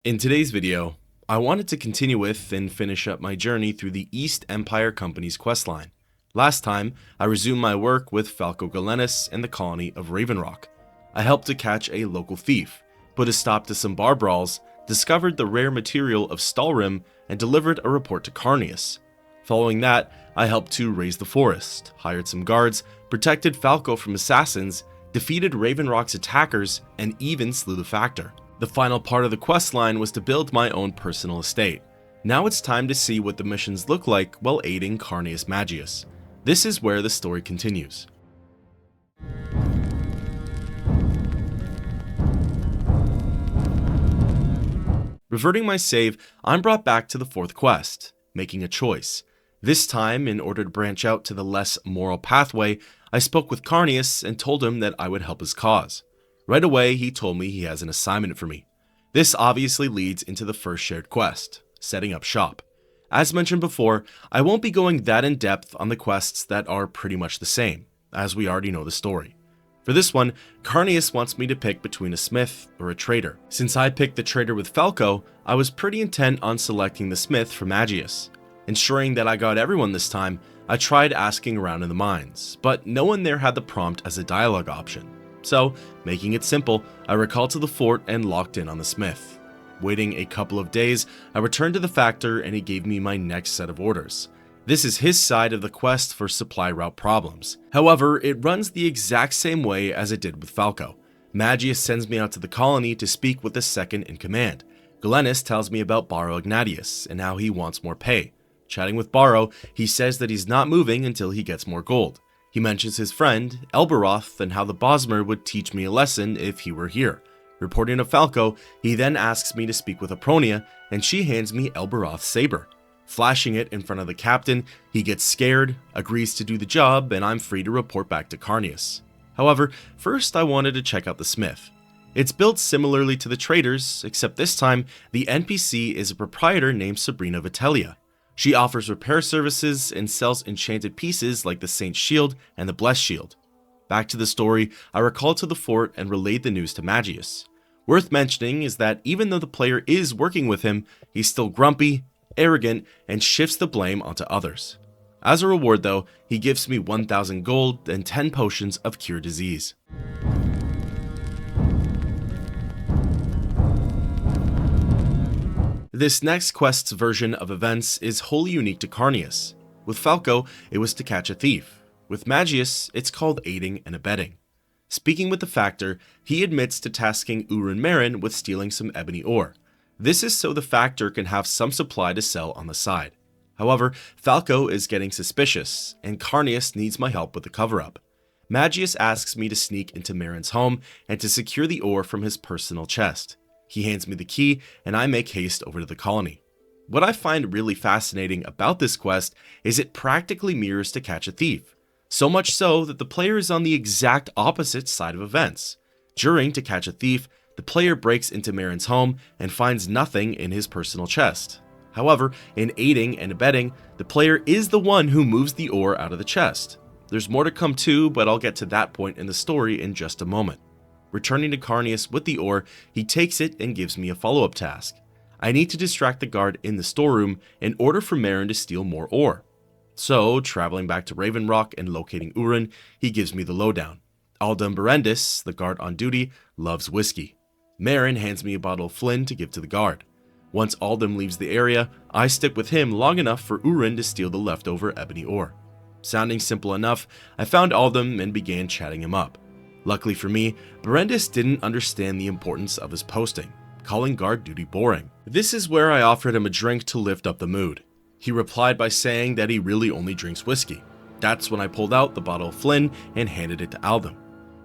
In today's video, I wanted to continue with and finish up my journey through the East Empire Company's questline. Last time, I resumed my work with Falco Galenis and the colony of Ravenrock. I helped to catch a local thief, put a stop to some bar brawls, discovered the rare material of Stalrim, and delivered a report to Carnius. Following that, I helped to raise the forest, hired some guards, protected Falco from assassins, defeated Ravenrock's attackers, and even slew the Factor. The final part of the questline was to build my own personal estate. Now it's time to see what the missions look like while aiding Carnius Magius. This is where the story continues. Reverting my save, I'm brought back to the fourth quest, making a choice. This time, in order to branch out to the less moral pathway, I spoke with Carnius and told him that I would help his cause. Right away, he told me he has an assignment for me. This obviously leads into the first shared quest, setting up shop. As mentioned before, I won't be going that in depth on the quests that are pretty much the same, as we already know the story. For this one, Carnius wants me to pick between a smith or a trader. Since I picked the trader with Falco, I was pretty intent on selecting the smith for Magius. Ensuring that I got everyone this time, I tried asking around in the mines, but no one there had the prompt as a dialogue option. So, making it simple, I recalled to the fort and locked in on the smith. Waiting a couple of days, I returned to the factor and he gave me my next set of orders. This is his side of the quest for supply route problems. However, it runs the exact same way as it did with Falco. Magius sends me out to the colony to speak with the second in command. Galenis tells me about Barrow Ignatius and how he wants more pay. Chatting with Barrow, he says that he's not moving until he gets more gold. He mentions his friend, Elberoth, and how the Bosmer would teach me a lesson if he were here. Reporting to Falco, he then asks me to speak with Apronia, and she hands me Elberoth's saber. Flashing it in front of the captain, he gets scared, agrees to do the job, and I'm free to report back to Carnius. However, first I wanted to check out the smith. It's built similarly to the traders, except this time, the NPC is a proprietor named Sabrina Vitellia. She offers repair services and sells enchanted pieces like the Saint's Shield and the Blessed Shield. Back to the story, I recalled to the fort and relayed the news to Magius. Worth mentioning is that even though the player is working with him, he's still grumpy, arrogant, and shifts the blame onto others. As a reward though, he gives me 1,000 gold and 10 potions of cure disease. This next quest's version of events is wholly unique to Carnius. With Falco, it was to catch a thief. With Magius, it's called aiding and abetting. Speaking with the Factor, he admits to tasking Urun Marin with stealing some ebony ore. This is so the Factor can have some supply to sell on the side. However, Falco is getting suspicious, and Carnius needs my help with the cover-up. Magius asks me to sneak into Marin's home and to secure the ore from his personal chest. He hands me the key, and I make haste over to the colony. What I find really fascinating about this quest is it practically mirrors To Catch a Thief. So much so that the player is on the exact opposite side of events. During To Catch a Thief, the player breaks into Marin's home and finds nothing in his personal chest. However, in aiding and abetting, the player is the one who moves the ore out of the chest. There's more to come too, but I'll get to that point in the story in just a moment. Returning to Carnius with the ore, he takes it and gives me a follow-up task. I need to distract the guard in the storeroom in order for Marin to steal more ore. So, traveling back to Ravenrock and locating Urun, he gives me the lowdown. Aldum Berendis, the guard on duty, loves whiskey. Marin hands me a bottle of Flynn to give to the guard. Once Aldum leaves the area, I stick with him long enough for Urun to steal the leftover ebony ore. Sounding simple enough, I found Aldum and began chatting him up. Luckily for me, Berendis didn't understand the importance of his posting, calling guard duty boring. This is where I offered him a drink to lift up the mood. He replied by saying that he really only drinks whiskey. That's when I pulled out the bottle of Flynn and handed it to Aldum.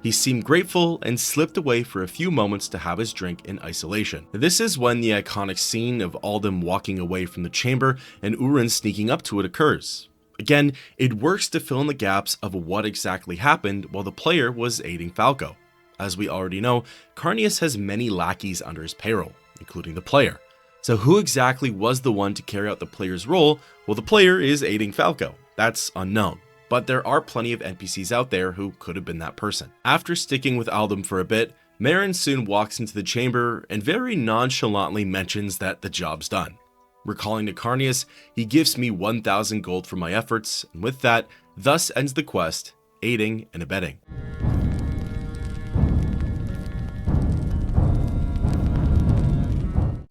He seemed grateful and slipped away for a few moments to have his drink in isolation. This is when the iconic scene of Aldum walking away from the chamber and Urun sneaking up to it occurs. Again, it works to fill in the gaps of what exactly happened while the player was aiding Falco. As we already know, Carnius has many lackeys under his payroll, including the player. So who exactly was the one to carry out the player's role while the player is aiding Falco? That's unknown. But there are plenty of NPCs out there who could have been that person. After sticking with Aldum for a bit, Marin soon walks into the chamber and very nonchalantly mentions that the job's done. Recalling to Carnius, he gives me 1,000 gold for my efforts, and with that, thus ends the quest, aiding and abetting.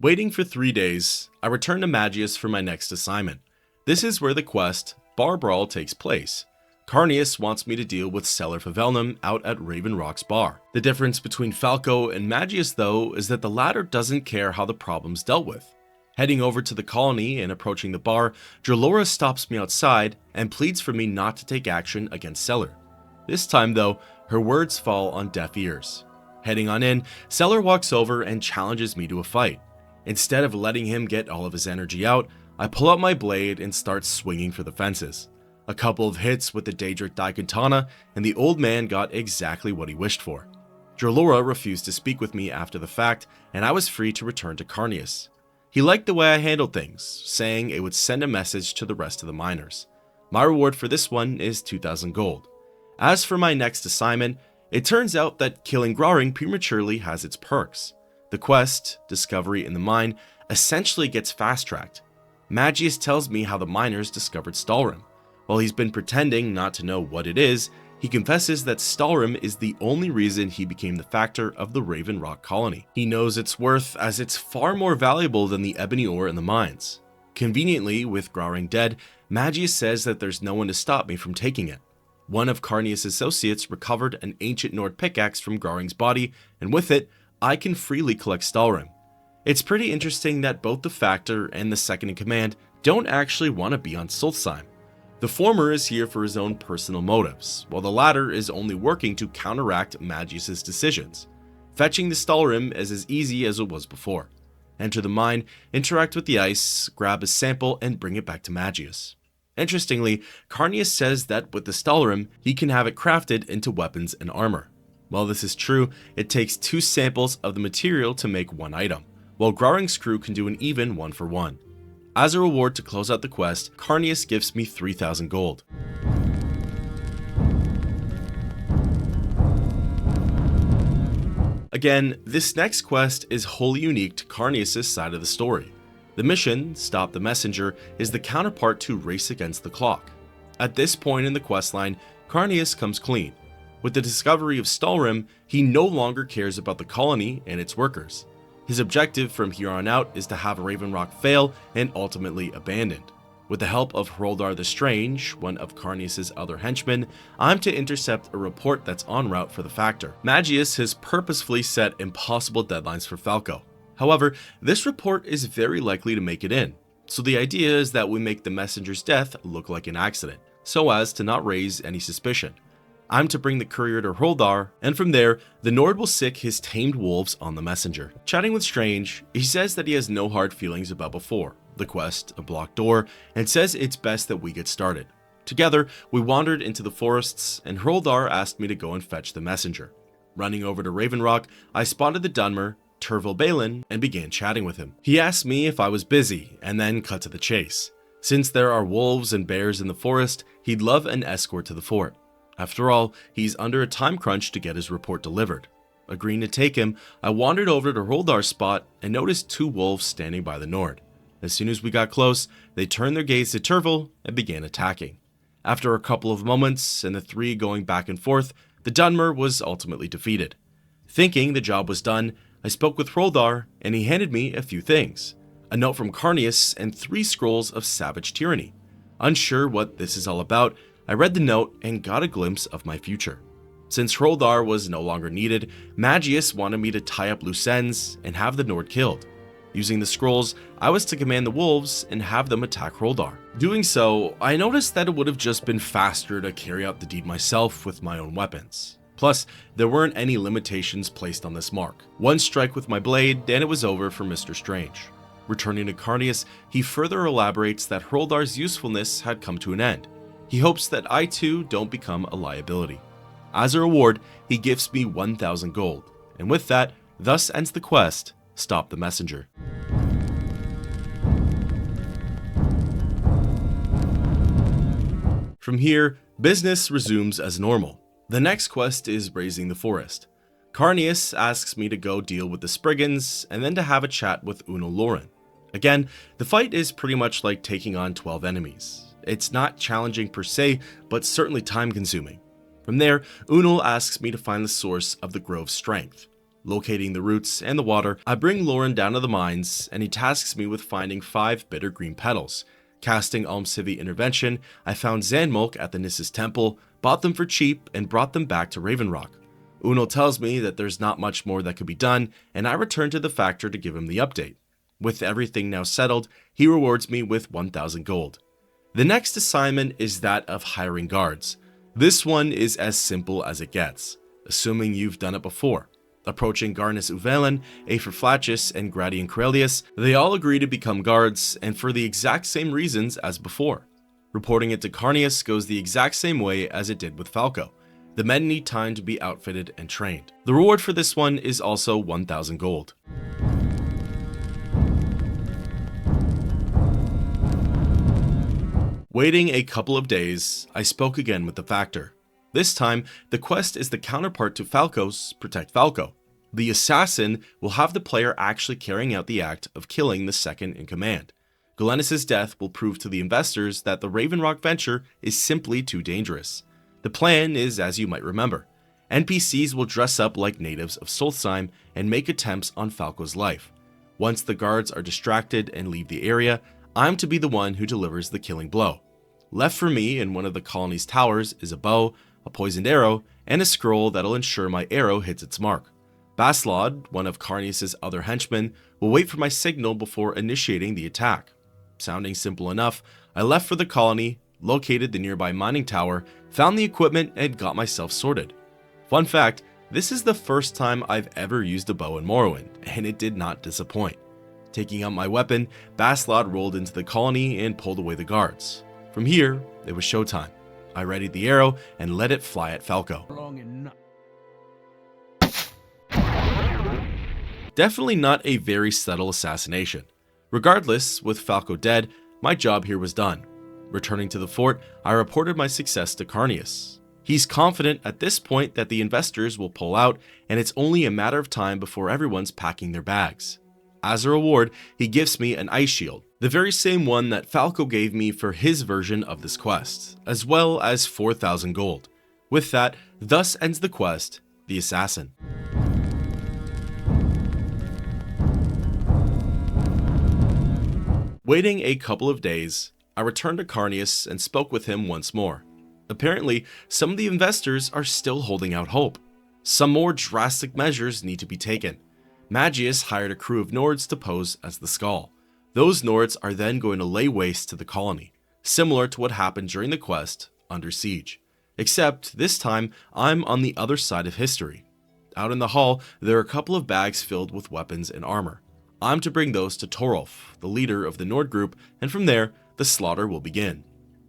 Waiting for 3 days, I return to Magius for my next assignment. This is where the quest, Bar Brawl, takes place. Carnius wants me to deal with Seller Favelnum out at Raven Rock's bar. The difference between Falco and Magius, though, is that the latter doesn't care how the problem's dealt with. Heading over to the colony and approaching the bar, Drolora stops me outside and pleads for me not to take action against Seller. This time, though, her words fall on deaf ears. Heading on in, Seller walks over and challenges me to a fight. Instead of letting him get all of his energy out, I pull out my blade and start swinging for the fences. A couple of hits with the Daedric Daikatana, and the old man got exactly what he wished for. Drolora refused to speak with me after the fact, and I was free to return to Carnius. He liked the way I handled things, saying it would send a message to the rest of the miners. My reward for this one is 2,000 gold. As for my next assignment, it turns out that killing Graring prematurely has its perks. The quest, Discovery in the Mine, essentially gets fast-tracked. Magius tells me how the miners discovered Stalrim. While he's been pretending not to know what it is, he confesses that Stalrim is the only reason he became the factor of the Raven Rock colony. He knows its worth as it's far more valuable than the ebony ore in the mines. Conveniently, with Graring dead, Magius says that there's no one to stop me from taking it. One of Carnius' associates recovered an ancient Nord pickaxe from Graring's body, and with it, I can freely collect Stalrim. It's pretty interesting that both the Factor and the second in command don't actually want to be on Sulzheim. The former is here for his own personal motives, while the latter is only working to counteract Magius' decisions. Fetching the Stalrim is as easy as it was before. Enter the mine, interact with the ice, grab a sample, and bring it back to Magius. Interestingly, Carnius says that with the Stalrim, he can have it crafted into weapons and armor. While this is true, it takes 2 samples of the material to make 1 item, while Graring's crew can do an even 1-for-1. As a reward to close out the quest, Carnius gives me 3,000 gold. Again, this next quest is wholly unique to Carnius' side of the story. The mission, Stop the Messenger, is the counterpart to Race Against the Clock. At this point in the questline, Carnius comes clean. With the discovery of Stalrim, he no longer cares about the colony and its workers. His objective from here on out is to have Raven Rock fail and ultimately abandoned. With the help of Hroldar the Strange, one of Carnius' other henchmen, I'm to intercept a report that's en route for the Factor. Magius has purposefully set impossible deadlines for Falco. However, this report is very likely to make it in, so the idea is that we make the messenger's death look like an accident, so as to not raise any suspicion. I'm to bring the courier to Hroldar, and from there, the Nord will sick his tamed wolves on the messenger. Chatting with Strange, he says that he has no hard feelings about before, the quest, a blocked door, and says it's best that we get started. Together, we wandered into the forests, and Hroldar asked me to go and fetch the messenger. Running over to Raven Rock, I spotted the Dunmer, Turvil Balin, and began chatting with him. He asked me if I was busy, and then cut to the chase. Since there are wolves and bears in the forest, he'd love an escort to the fort. After all, he's under a time crunch to get his report delivered. Agreeing to take him, I wandered over to Hroldar's spot and noticed 2 wolves standing by the Nord. As soon as we got close, they turned their gaze to Turvil and began attacking. After a couple of moments and the 3 going back and forth, the Dunmer was ultimately defeated. Thinking the job was done, I spoke with Hroldar and he handed me a few things. A note from Carnius and 3 scrolls of savage tyranny. Unsure what this is all about, I read the note and got a glimpse of my future. Since Hroldar was no longer needed, Magius wanted me to tie up loose ends and have the Nord killed. Using the scrolls, I was to command the wolves and have them attack Hroldar. Doing so, I noticed that it would have just been faster to carry out the deed myself with my own weapons. Plus, there weren't any limitations placed on this mark. 1 strike with my blade and it was over for Mr. Strange. Returning to Carnius, he further elaborates that Hroldar's usefulness had come to an end. He hopes that I too don't become a liability. As a reward, he gives me 1,000 gold, and with that, thus ends the quest, Stop the Messenger. From here, business resumes as normal. The next quest is Raising the Forest. Carnius asks me to go deal with the Spriggans and then to have a chat with Uno Lauren. Again, the fight is pretty much like taking on 12 enemies. It's not challenging per se, but certainly time consuming. From there, Uno asks me to find the source of the grove's strength. Locating the roots and the water, I bring Lauren down to the mines and he tasks me with finding 5 bitter green petals. Casting Almcivi Intervention, I found Zanmulk at the Nissus Temple, bought them for cheap, and brought them back to Raven Rock. Uno tells me that there's not much more that could be done, and I return to the factor to give him the update. With everything now settled, he rewards me with 1,000 gold. The next assignment is that of hiring guards. This one is as simple as it gets, assuming you've done it before. Approaching Garnus Uvelen, Aether Flatus, and Gradian Corellius, they all agree to become guards, and for the exact same reasons as before. Reporting it to Carnius goes the exact same way as it did with Falco. The men need time to be outfitted and trained. The reward for this one is also 1,000 gold. Waiting a couple of days, I spoke again with the Factor. This time, the quest is the counterpart to Falco's Protect Falco. The assassin will have the player actually carrying out the act of killing the second in command. Galenus' death will prove to the investors that the Raven Rock venture is simply too dangerous. The plan is as you might remember. NPCs will dress up like natives of Solstheim and make attempts on Falco's life. Once the guards are distracted and leave the area, I'm to be the one who delivers the killing blow. Left for me in one of the colony's towers is a bow, a poisoned arrow, and a scroll that'll ensure my arrow hits its mark. Baslod, one of Carnius' other henchmen, will wait for my signal before initiating the attack. Sounding simple enough, I left for the colony, located the nearby mining tower, found the equipment, and got myself sorted. Fun fact, this is the first time I've ever used a bow in Morrowind, and it did not disappoint. Taking out my weapon, Baslod rolled into the colony and pulled away the guards. From here, it was showtime. I readied the arrow and let it fly at Falco. Definitely not a very subtle assassination. Regardless, with Falco dead, my job here was done. Returning to the fort, I reported my success to Carnius. He's confident at this point that the investors will pull out, and it's only a matter of time before everyone's packing their bags. As a reward, he gives me an ice shield, the very same one that Falco gave me for his version of this quest, as well as 4,000 gold. With that, thus ends the quest, The Assassin. Waiting a couple of days, I returned to Carnius and spoke with him once more. Apparently, some of the investors are still holding out hope. Some more drastic measures need to be taken. Magius hired a crew of Nords to pose as the Skull. Those Nords are then going to lay waste to the colony, similar to what happened during the quest, Under Siege. Except, this time, I'm on the other side of history. Out in the hall, there are a couple of bags filled with weapons and armor. I'm to bring those to Torolf, the leader of the Nord group, and from there, the slaughter will begin.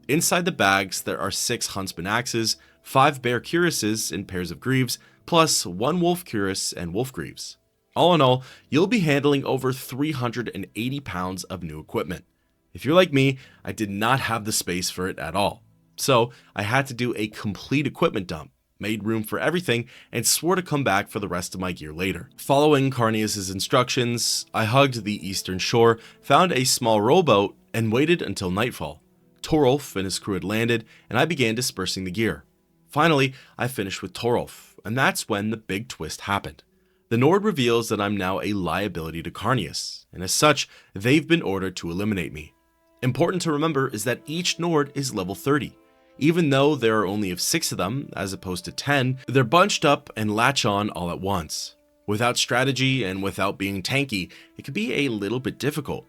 Inside the bags, there are 6 Huntsman axes, 5 bear cuirasses in pairs of greaves, plus 1 wolf cuirass and wolf greaves. All in all, you'll be handling over 380 pounds of new equipment. If you're like me, I did not have the space for it at all. So I had to do a complete equipment dump, made room for everything, and swore to come back for the rest of my gear later. Following Carnius' instructions, I hugged the eastern shore, found a small rowboat, and waited until nightfall. Torolf and his crew had landed, and I began dispersing the gear. Finally, I finished with Torolf, and that's when the big twist happened. The Nord reveals that I'm now a liability to Carnius, and as such, they've been ordered to eliminate me. Important to remember is that each Nord is level 30. Even though there are only 6 of them, as opposed to 10, they're bunched up and latch on all at once. Without strategy and without being tanky, it could be a little bit difficult.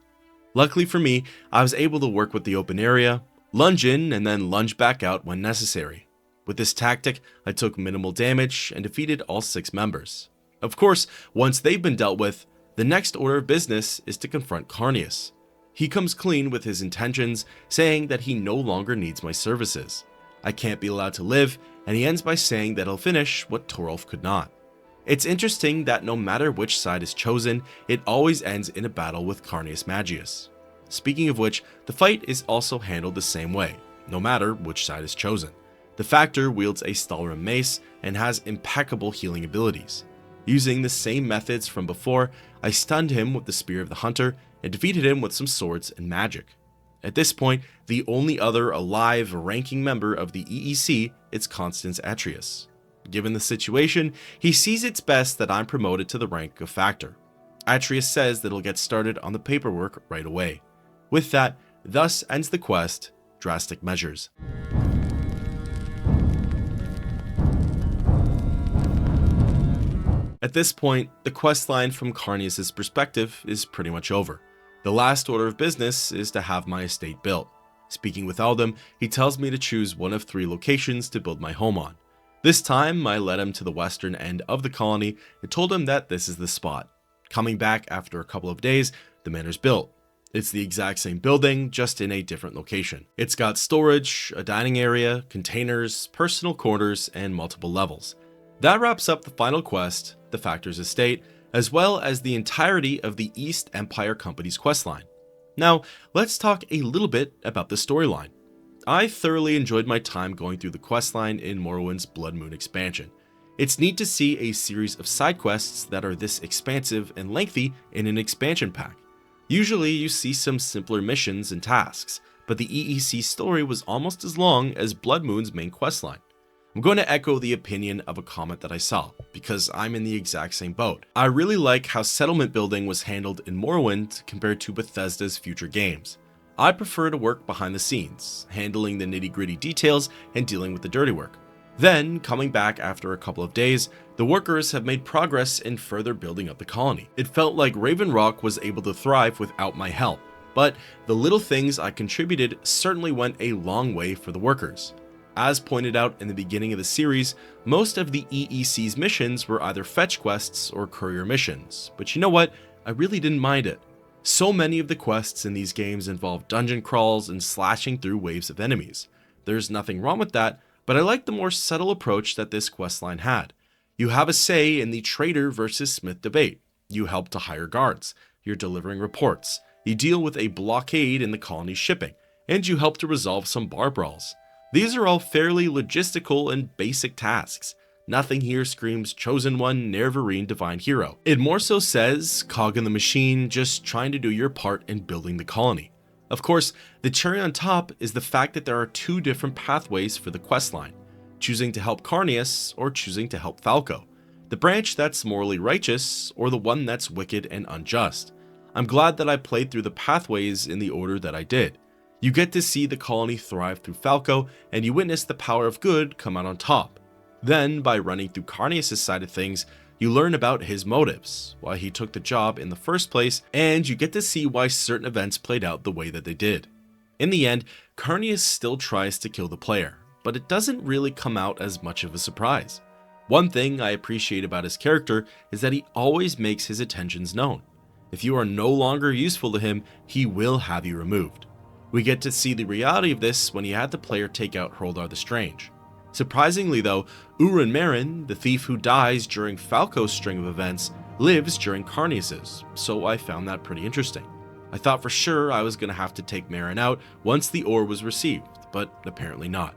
Luckily for me, I was able to work with the open area, lunge in, and then lunge back out when necessary. With this tactic, I took minimal damage and defeated all 6 members. Of course, once they've been dealt with, the next order of business is to confront Carnius. He comes clean with his intentions, saying that he no longer needs my services. I can't be allowed to live, and he ends by saying that he'll finish what Torolf could not. It's interesting that no matter which side is chosen, it always ends in a battle with Carnius Magius. Speaking of which, the fight is also handled the same way, no matter which side is chosen. The Factor wields a Stalrim mace and has impeccable healing abilities. Using the same methods from before, I stunned him with the Spear of the Hunter and defeated him with some swords and magic. At this point, the only other alive ranking member of the EEC is Constance Atreus. Given the situation, he sees it's best that I'm promoted to the rank of Factor. Atreus says that he'll get started on the paperwork right away. With that, thus ends the quest, Drastic Measures. At this point, the questline from Carnius' perspective is pretty much over. The last order of business is to have my estate built. Speaking with Eldam, he tells me to choose one of 3 locations to build my home on. This time, I led him to the western end of the colony and told him that this is the spot. Coming back after a couple of days, the manor's built. It's the exact same building, just in a different location. It's got storage, a dining area, containers, personal quarters, and multiple levels. That wraps up the final quest, the Factor's estate, as well as the entirety of the East Empire Company's questline. Now, let's talk a little bit about the storyline. I thoroughly enjoyed my time going through the questline in Morrowind's Blood Moon expansion. It's neat to see a series of side quests that are this expansive and lengthy in an expansion pack. Usually you see some simpler missions and tasks, but the EEC story was almost as long as Blood Moon's main questline. I'm going to echo the opinion of a comment that I saw, because I'm in the exact same boat. I really like how settlement building was handled in Morrowind compared to Bethesda's future games. I prefer to work behind the scenes, handling the nitty-gritty details and dealing with the dirty work. Then, coming back after a couple of days, the workers have made progress in further building up the colony. It felt like Raven Rock was able to thrive without my help, but the little things I contributed certainly went a long way for the workers. As pointed out in the beginning of the series, most of the EEC's missions were either fetch quests or courier missions, but you know what? I really didn't mind it. So many of the quests in these games involve dungeon crawls and slashing through waves of enemies. There's nothing wrong with that, but I like the more subtle approach that this questline had. You have a say in the trader versus smith debate. You help to hire guards. You're delivering reports. You deal with a blockade in the colony's shipping, and you help to resolve some bar brawls. These are all fairly logistical and basic tasks. Nothing here screams Chosen One, Nerevarine, Divine Hero. It more so says, cog in the machine, just trying to do your part in building the colony. Of course, the cherry on top is the fact that there are 2 different pathways for the questline, choosing to help Carnius or choosing to help Falco, the branch that's morally righteous or the one that's wicked and unjust. I'm glad that I played through the pathways in the order that I did. You get to see the colony thrive through Falco, and you witness the power of good come out on top. Then, by running through Carnius' side of things, you learn about his motives, why he took the job in the first place, and you get to see why certain events played out the way that they did. In the end, Carnius still tries to kill the player, but it doesn't really come out as much of a surprise. One thing I appreciate about his character is that he always makes his intentions known. If you are no longer useful to him, he will have you removed. We get to see the reality of this when he had the player take out Hroldar the Strange. Surprisingly though, Urin Marin, the thief who dies during Falco's string of events, lives during Carnius's, so I found that pretty interesting. I thought for sure I was going to have to take Marin out once the ore was received, but apparently not.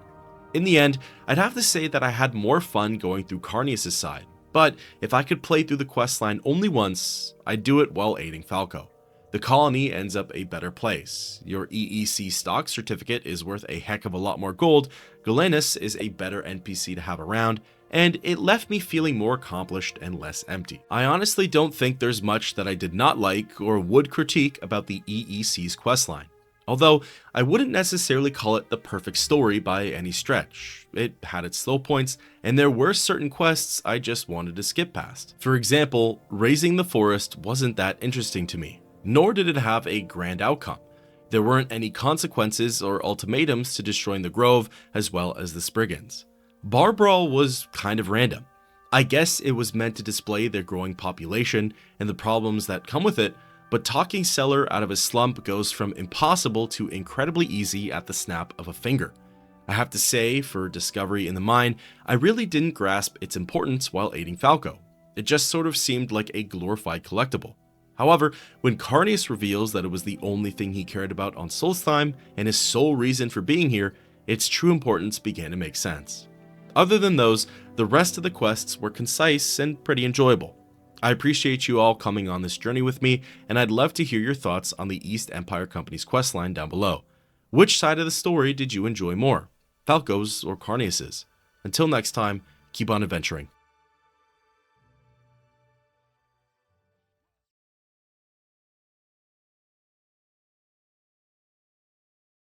In the end, I'd have to say that I had more fun going through Carnius's side, but if I could play through the questline only once, I'd do it while aiding Falco. The colony ends up a better place. Your EEC stock certificate is worth a heck of a lot more gold, Galenus is a better NPC to have around, and it left me feeling more accomplished and less empty. I honestly don't think there's much that I did not like or would critique about the EEC's questline. Although, I wouldn't necessarily call it the perfect story by any stretch. It had its slow points, and there were certain quests I just wanted to skip past. For example, raising the forest wasn't that interesting to me, nor did it have a grand outcome. There weren't any consequences or ultimatums to destroying the grove as well as the Spriggans. Bar Brawl was kind of random. I guess it was meant to display their growing population and the problems that come with it, but talking Cellar out of his slump goes from impossible to incredibly easy at the snap of a finger. I have to say, for Discovery in the Mine, I really didn't grasp its importance while aiding Falco. It just sort of seemed like a glorified collectible. However, when Carnius reveals that it was the only thing he cared about on Solstheim and his sole reason for being here, its true importance began to make sense. Other than those, the rest of the quests were concise and pretty enjoyable. I appreciate you all coming on this journey with me, and I'd love to hear your thoughts on the East Empire Company's questline down below. Which side of the story did you enjoy more, Falco's or Carnius's? Until next time, keep on adventuring.